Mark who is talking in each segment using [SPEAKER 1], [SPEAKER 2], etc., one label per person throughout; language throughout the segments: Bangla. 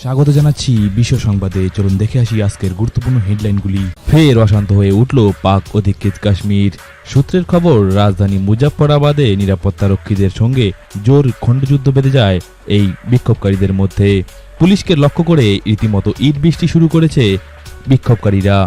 [SPEAKER 1] স্বাগত জানাচ্ছি বিশ্ব সংবাদে। চলুন দেখে আসি আজকের গুরুত্বপূর্ণ হেডলাইনগুলি। ফের অশান্ত হয়ে উঠল পাক অধিকৃত কাশ্মীর। সূত্রের খবর, রাজধানী মুজাফফরাবাদে নিরাপত্তারক্ষীদের সঙ্গে জোর খণ্ডযুদ্ধ বেঁধে যায় এই বিক্ষোভকারীদের মধ্যে। পুলিশকে লক্ষ্য করে রীতিমতো ইট বৃষ্টি শুরু করেছে বিক্ষোভকারীরা।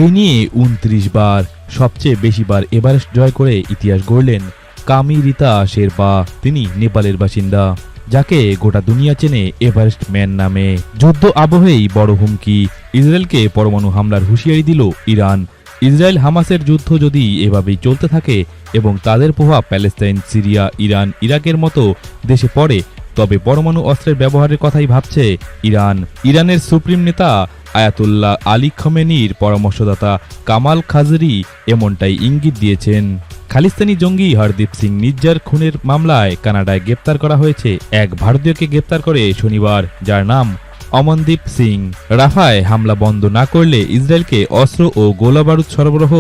[SPEAKER 1] এই নিয়ে ২৯ বার, সবচেয়ে বেশিবার এভারেস্ট জয় করে ইতিহাস গড়লেন কামিরিতা শেরপা। তিনি নেপালের বাসিন্দা, যাকে গোটা দুনিয়া চেনে এভারেস্ট ম্যান নামে। যুদ্ধ আবহেই বড় হুমকি, ইসরায়েলকে পরমাণু হামলার হুঁশিয়ারি দিল ইরান। ইসরায়েল হামাসের যুদ্ধ যদি এভাবেই চলতে থাকে এবং তাদের প্রভাব প্যালেস্তাইন, সিরিয়া, ইরান, ইরাকের মতো দেশে পড়ে, তবে পরমাণু অস্ত্রের ব্যবহারের কথাই ভাবছে ইরান। ইরানের সুপ্রিম নেতা আয়াতুল্লাহ আলী খমেনির পরামর্শদাতা কামাল খাজরি এমনটাই ইঙ্গিত দিয়েছেন। খালিস্তানি জঙ্গি হরদীপ সিং নিজ্জার খুনের মামলায় কানাডায় গ্রেপ্তার করা হয়েছে এক ভারতীয়কে। গ্রেপ্তার করে শনিবার, যার নাম অমনদীপ সিং। রাফায় হামলা বন্ধ না করলে ইসরায়েলকে অস্ত্র ও গোলাবারুদ সরবরাহ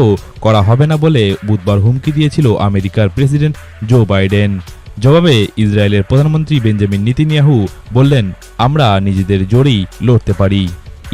[SPEAKER 1] করা হবে না বলে বুধবার হুমকি দিয়েছিল আমেরিকার প্রেসিডেন্ট জো বাইডেন। জবাবে ইসরায়েলের প্রধানমন্ত্রী বেঞ্জামিন নেতানিয়াহু বললেন, আমরা নিজেদের জোরেই লড়তে পারি।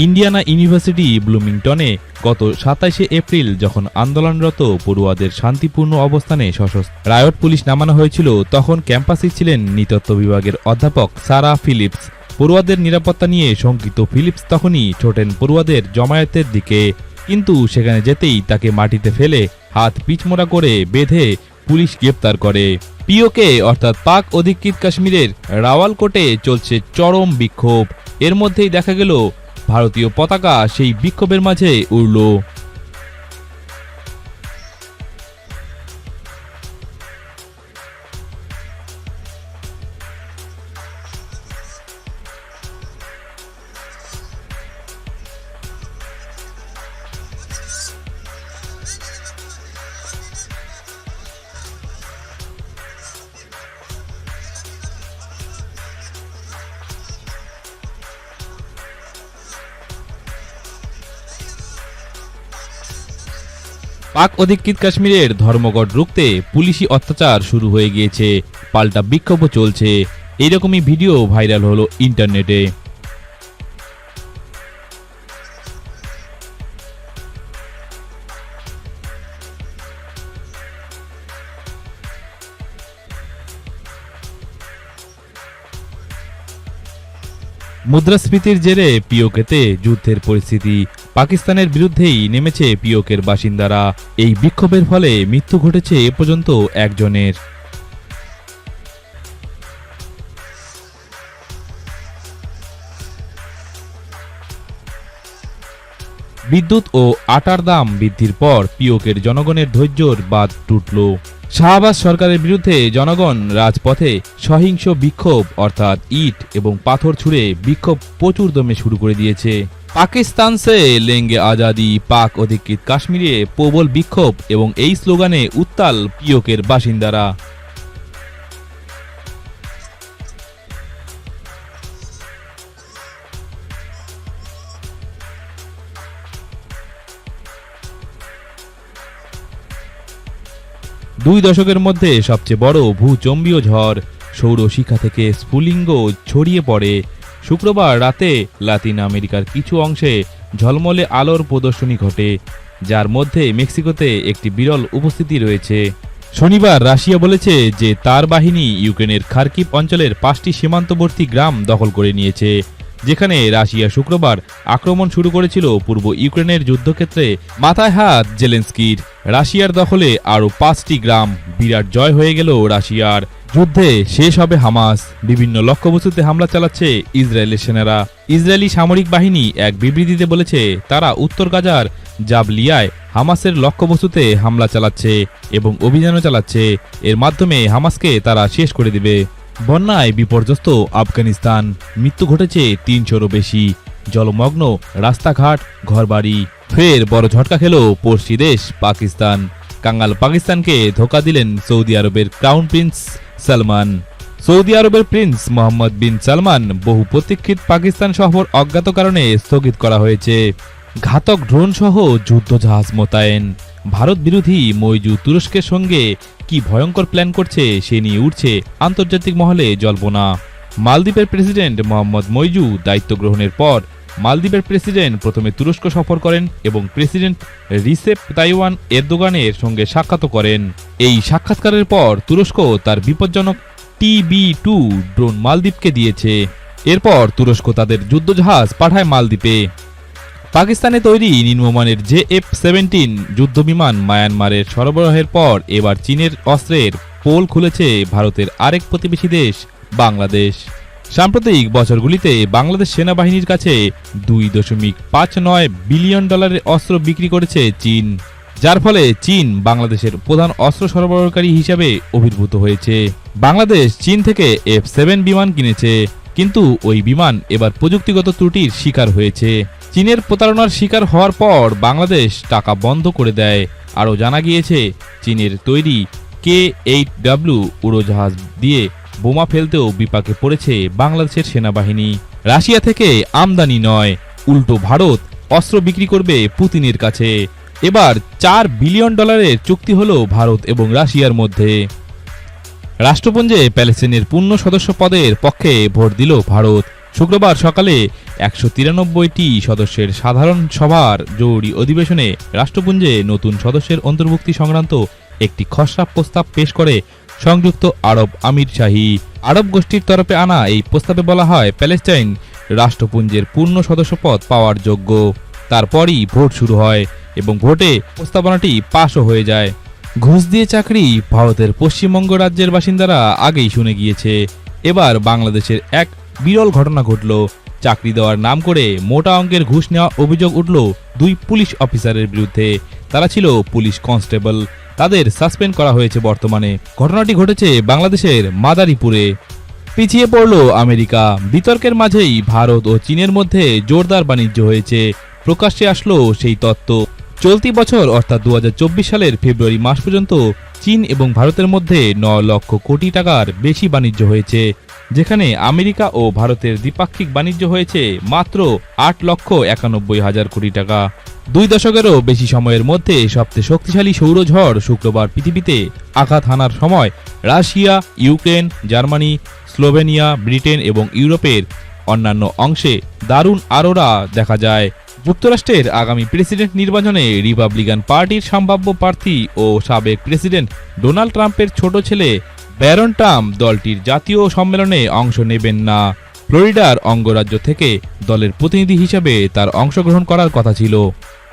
[SPEAKER 1] ইন্ডিয়ানা ইউনিভার্সিটি ব্লুমিংটনে গত ২৭শে এপ্রিল যখন আন্দোলনরত পড়ুয়াদের শান্তিপূর্ণ অবস্থানে সশস্ত্র রায়ট পুলিশ নামানো হয়েছিল, তখন ক্যাম্পাসে ছিলেন নৃতত্ত্ব বিভাগের অধ্যাপক সারা ফিলিপস। পড়ুয়াদের নিরাপত্তা নিয়ে শঙ্কিত ফিলিপস তখনই ছোটেন পড়ুয়াদের জমায়েতের দিকে, কিন্তু সেখানে যেতেই তাকে মাটিতে ফেলে হাত পিচমোড়া করে বেঁধে পুলিশ গ্রেপ্তার করে। পিওকে অর্থাৎ পাক অধিকৃত কাশ্মীরের রাওয়ালকোটে চলছে চরম বিক্ষোভ। এর মধ্যেই দেখা গেল ভারতীয় পতাকা সেই বিক্ষোভের মাঝে উড়ল। পাক অধিকৃত কাশ্মীরের ধর্মঘট রুখতে পুলিশি অত্যাচার শুরু হয়ে গিয়েছে, পাল্টা বিক্ষোভও চলছে। এইরকমই ভিডিও ভাইরাল হলো ইন্টারনেটে। মুদ্রাস্ফীতির জেরে পিওকেতে যুদ্ধের পরিস্থিতি। পাকিস্তানের বিরুদ্ধেই নেমেছে পিওকের বাসিন্দারা। এই বিক্ষোভের ফলে মৃত্যু ঘটেছে এ পর্যন্ত একজনের। বিদ্যুৎ ও আটার দাম বৃদ্ধির পর পিওকের জনগণের ধৈর্যের বাঁধ টুটল। শাহবাজ সরকারের বিরুদ্ধে জনগণ রাজপথে সহিংস বিক্ষোভ অর্থাৎ ইট এবং পাথর ছুঁড়ে বিক্ষোভ প্রচুর দমে শুরু করে দিয়েছে। পাকিস্তান সে লেঙ্গে আজাদি, পাক অধিকৃত কাশ্মীরে প্রবল বিক্ষোভ এবং এই স্লোগানে উত্তাল পিওকের বাসিন্দারা। দুই দশকের মধ্যে সবচেয়ে বড় ভূচম্বীয় ঝড় সৌরশিখা থেকে স্ফুলিঙ্গ ছড়িয়ে পড়ে। শুক্রবার রাতে লাতিন আমেরিকার কিছু অংশে ঝলমলে আলোর প্রদর্শনী ঘটে, যার মধ্যে মেক্সিকোতে একটি বিরল উপস্থিতি রয়েছে। শনিবার রাশিয়া বলেছে যে তার বাহিনী ইউক্রেনের খার্কিভ অঞ্চলের 5টি সীমান্তবর্তী গ্রাম দখল করে নিয়েছে, যেখানে রাশিয়া শুক্রবার আক্রমণ শুরু করেছিল। পূর্ব ইউক্রেনের যুদ্ধক্ষেত্রে মাথায় হাত জেলেনস্কির। রাশিয়ার দখলে আরও 5টি গ্রাম। বিরাট জয় হয়ে গেল রাশিয়ার। যুদ্ধে শেষ হবে হামাস। বিভিন্ন লক্ষ্যবস্তুতে হামলা চালাচ্ছে ইসরায়েলের সেনারা। ইসরায়েলি সামরিক বাহিনী এক বিবৃতিতে বলেছে, তারা উত্তর গাজার জাবলিয়ায় হামাসের লক্ষ্যবস্তুতে হামলা চালাচ্ছে এবং অভিযানও চালাচ্ছে। এর মাধ্যমে হামাসকে তারা শেষ করে দিবে। বন্যায় বিপর্যস্ত আফগানিস্তান। মৃত্যু ঘটেছে 300-রও বেশি। জলমগ্ন রাস্তাঘাট, ঘরবাড়ি। ফের বড় ঝটকা খেল পড়শি দেশ পাকিস্তান। কাঙ্গাল পাকিস্তানকে ধোঁকা দিলেন সৌদি আরবের ক্রাউন প্রিন্স সালমান। সৌদি আরবের প্রিন্স মোহাম্মদ বিন সালমান বহু প্রতীক্ষিত পাকিস্তান সফর অজ্ঞাত কারণে স্থগিত করা হয়েছে। ঘাতক ড্রোন সহ যুদ্ধজাহাজ মোতায়েন। ভারত বিরোধী মইজু তুরস্কের সঙ্গে কি ভয়ঙ্কর প্ল্যান করছে সে নিয়ে উঠছে আন্তর্জাতিক মহলে জল্পনা। মালদ্বীপের প্রেসিডেন্ট মোহাম্মদ মইজু দায়িত্ব গ্রহণের পর মালদ্বীপের প্রেসিডেন্ট প্রথমে তুরস্ক সফর করেন এবং প্রেসিডেন্ট রিসেপ তাইওয়ান এরদোগানের সঙ্গে সাক্ষাৎ করেন। এই সাক্ষাৎকারের পর তুরস্ক তার বিপজ্জনক TB2 ড্রোন মালদ্বীপকে দিয়েছে। এরপর তুরস্ক তাদের যুদ্ধজাহাজ পাঠায় মালদ্বীপে। পাকিস্তানে তৈরি নিম্নমানের JF-17 যুদ্ধবিমান মায়ানমারের সরবরাহের পর এবার চীনের অস্ত্রের পোল খুলেছে ভারতের আরেক প্রতিবেশী দেশ বাংলাদেশ। সাম্প্রতিক বছরগুলিতে বাংলাদেশ সেনাবাহিনীর কাছে $2.59 বিলিয়ন অস্ত্র বিক্রি করেছে চীন, যার ফলে চীন বাংলাদেশের প্রধান অস্ত্র সরবরাহকারী হিসাবে আবির্ভূত হয়েছে। বাংলাদেশ চীন থেকে F-7 বিমান কিনেছে, কিন্তু ওই বিমান এবার প্রযুক্তিগত ত্রুটির শিকার হয়েছে। চীনের প্রতারণার শিকার হওয়ার পর বাংলাদেশ টাকা বন্ধ করে দেয়। আরও জানা গিয়েছে, চীনের তৈরি K-8W উড়োজাহাজ দিয়ে বোমা ফেলতেও বিপাকে পড়েছে বাংলাদেশের সেনাবাহিনী। রাশিয়া থেকে আমদানি নয়, উল্টো ভারত অস্ত্র বিক্রি করবে পুতিনের কাছে। এবার $4 বিলিয়ন চুক্তি হলো ভারত এবং রাশিয়ার মধ্যে। রাষ্ট্রপুঞ্জে প্যালেস্তাইনের পূর্ণ সদস্য পদের পক্ষে ভোট দিল ভারত। শুক্রবার সকালে 193টি সদস্যের সাধারণ সভার জরুরি অধিবেশনে রাষ্ট্রপুঞ্জে নতুন সদস্যের অন্তর্ভুক্তি সংক্রান্ত একটি খসড়া প্রস্তাব পেশ করে সংযুক্ত আরব আমিরশাহী। আরব গোষ্ঠীর তরফে আনা এই প্রস্তাবে বলা হয়, প্যালেস্টাইন রাষ্ট্রপুঞ্জের পূর্ণ সদস্যপদ পাওয়ার যোগ্য। তারপরই ভোট শুরু হয় এবং ভোটে প্রস্তাবনাটি পাশও হয়ে যায়। ঘুষ দিয়ে চাকরি ভারতের পশ্চিমবঙ্গ রাজ্যের বাসিন্দারা আগেই শুনে গিয়েছে। এবার বাংলাদেশের এক বিরল ঘটনা ঘটল। চাকরি দেওয়ার নাম করে মোটা অঙ্কের ঘুষ নেওয়া অভিযোগ উঠল 2 পুলিশ অফিসারের বিরুদ্ধে। তারা ছিল পুলিশ কনস্টেবল। তাদের সাসপেন্ড করা হয়েছে বর্তমানে। ঘটনাটি ঘটেছে বাংলাদেশের মাদারীপুরে। পিছিয়ে পড়ল আমেরিকা। বিতর্কের মাঝেই ভারত ও চীনের মধ্যে জোরদার বাণিজ্য হয়েছে। প্রকাশ্যে আসলো সেই তত্ত্ব। চলতি বছর অর্থাৎ 2024 সালের ফেব্রুয়ারি মাস পর্যন্ত চীন এবং ভারতের মধ্যে 9 লক্ষ কোটি টাকার বেশি বাণিজ্য হয়েছে, যেখানে আমেরিকা ও ভারতের দ্বিপাক্ষিক বাণিজ্য হয়েছে মাত্র 8,91,000 কোটি টাকা। 2 দশকেরও বেশি সময়ের মধ্যে সবচেয়ে শক্তিশালী সৌরঝড় শুক্রবার পৃথিবীতে আঘাত হানার সময় Russia, Ukraine, Germany, Slovenia, Britain এবং ইউরোপের অন্যান্য অংশে দারুণ আরোরা দেখা যায়। যুক্তরাষ্ট্রের আগামী প্রেসিডেন্ট নির্বাচনে রিপাবলিকান পার্টির সম্ভাব্য প্রার্থী ও সাবেক প্রেসিডেন্ট ডোনাল্ড ট্রাম্পের ছোট ছেলে ব্যারন ট্রাম্প দলটির জাতীয় সম্মেলনে অংশ নেবেন না। ফ্লোরিডার অঙ্গরাজ্য থেকে দলের প্রতিনিধি হিসেবে তার অংশগ্রহণ করার কথা ছিল।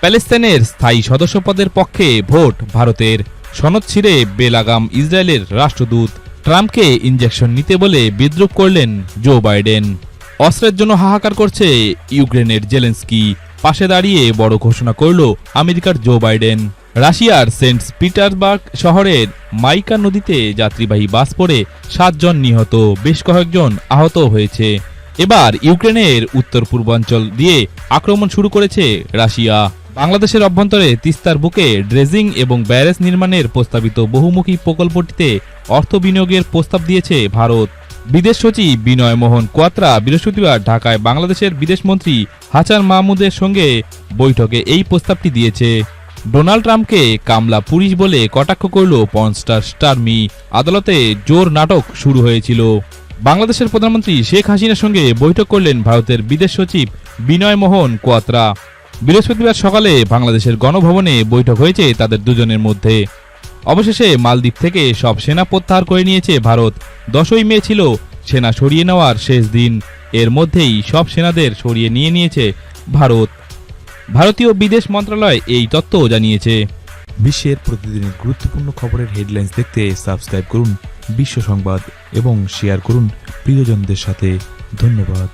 [SPEAKER 1] প্যালেস্তাইনের স্থায়ী সদস্যপদের পক্ষে ভোট ভারতের। সনদ ছিঁড়ে বেলাগাম ইসরায়েলের রাষ্ট্রদূত। ট্রাম্পকে ইনজেকশন নিতে বলে বিদ্রূপ করলেন জো বাইডেন। অস্ত্রের জন্য হাহাকার করছে ইউক্রেনের জেলেন্সকি। পাশে দাঁড়িয়ে বড় ঘোষণা করল আমেরিকার জো বাইডেন। রাশিয়ার সেন্ট পিটার্সবার্গ শহরের মাইকা নদীতে যাত্রীবাহী বাস পড়ে 7 জন নিহত, বেশ কয়েকজন আহত হয়েছে। এবার ইউক্রেনের উত্তর পূর্বাঞ্চল দিয়ে আক্রমণ শুরু করেছে রাশিয়া। বাংলাদেশের অভ্যন্তরে তিস্তার বুকে ড্রেজিং এবং ব্যারেজ নির্মাণের প্রস্তাবিত বহুমুখী প্রকল্পটিতে অর্থ বিনিয়োগের প্রস্তাব দিয়েছে ভারত। বিদেশ সচিব বিনয় মোহন কোয়াত্রা বৃহস্পতিবার ঢাকায় বাংলাদেশের বিদেশমন্ত্রী হাসান মাহমুদের সঙ্গে বৈঠকে এই প্রস্তাবটি দিয়েছে। ডোনাল্ড ট্রাম্পকে কামলা পুলিশ বলে কটাক্ষ করল পর্নস্টার স্টারমি। আদালতে জোর নাটক শুরু হয়েছিল। বাংলাদেশের প্রধানমন্ত্রী শেখ হাসিনার সঙ্গে বৈঠক করলেন ভারতের বিদেশ সচিব বিনয় মোহন কোয়াত্রা। বৃহস্পতিবার সকালে বাংলাদেশের গণভবনে বৈঠক হয়েছে তাদের দুজনের মধ্যে। অবশেষে মালদ্বীপ থেকে সব সেনা প্রত্যাহার করে নিয়েছে ভারত। 10ই মে ছিল সেনা সরিয়ে নেওয়ার শেষ দিন। এর মধ্যেই সব সেনাদের সরিয়ে নিয়েছে ভারত। ভারতীয় বিদেশ মন্ত্রণালয় এই তথ্য জানিয়েছে।
[SPEAKER 2] বিশ্বের প্রতিদিনের গুরুত্বপূর্ণ খবরের হেডলাইন্স দেখতে সাবস্ক্রাইব করুন বিশ্ব সংবাদ এবং শেয়ার করুন প্রিয়জনদের সাথে। ধন্যবাদ।